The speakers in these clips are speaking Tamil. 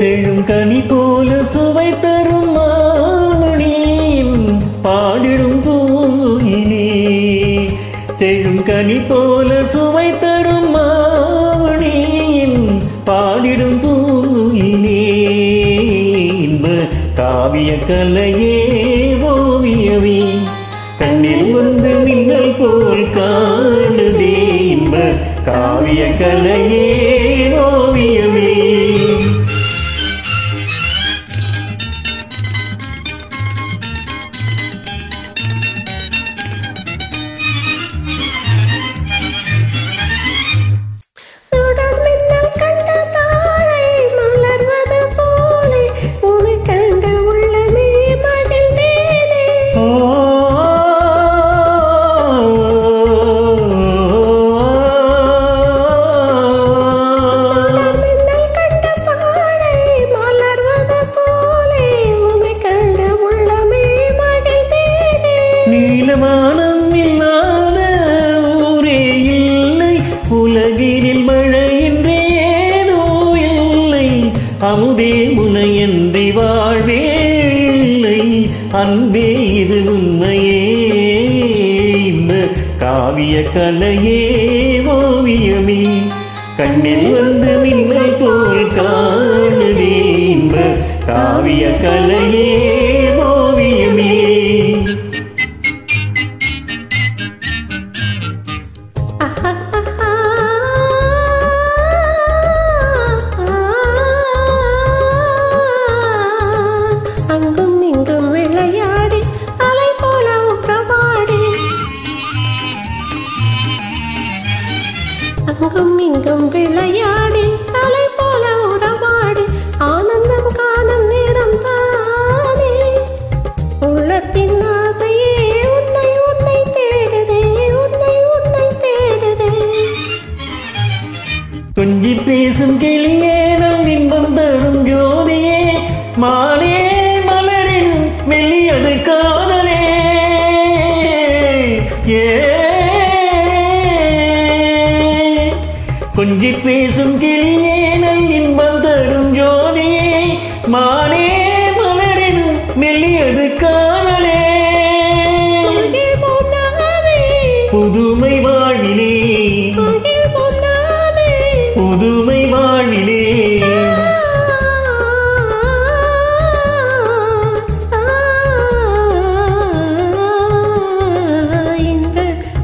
செழும் கனி போல சுவை தரும் மாமணியின் பாடிடும் பூயிலே செழும் கனி போல சுவை தரும் மாமணியின் பாடிடும் பூயிலே இன்ப காவிய கலையே ஓவியமே கண்ணில் வந்து மின்னல் போல் காணுதே இன்ப காவிய கலையே ஓவியமே நீலவானம் இல்லாத ஊரே இல்லை உலகினில் மழையின்றி ஏதோ இல்லை அமுதே முனையன்றி வாழ்வே இல்லை அன்பே இது உண்மையே இன்ப காவிய கலையே ஓவியமே கண்ணில் வந்து மின்னல் போல் காணுதே இன்ப காவிய கலையே ஓவியமே அங்கும் இங்கும் விளையாடி அலை போல உறவாடி ஆனந்தம் காணும் நேரம் தானே உள்ளத்தின் ஆசையே உன்னை உன்னை தேடுதே உன்னை உன்னை தேடுதே கொஞ்சி பேசும் கிளியே நம் இன்பம் தரும் ஜோதியே மாலே மலரின் மெல்லியது காதலே கொஞ்சி பேசும் கிளியே நல் இன்பம் தரும் ஜோதியே மாலே மலரின் மெல்லியது காதலே புதுமை வாழ்விலே புதுமை வாழ்விலே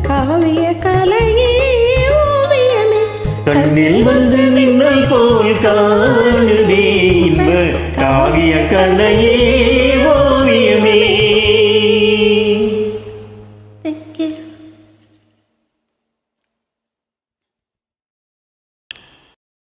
காவிய கலையே ஓவியமே கண்ணில் வந்து மின்னல் போல் காணுதே இன்ப காவிய கலையே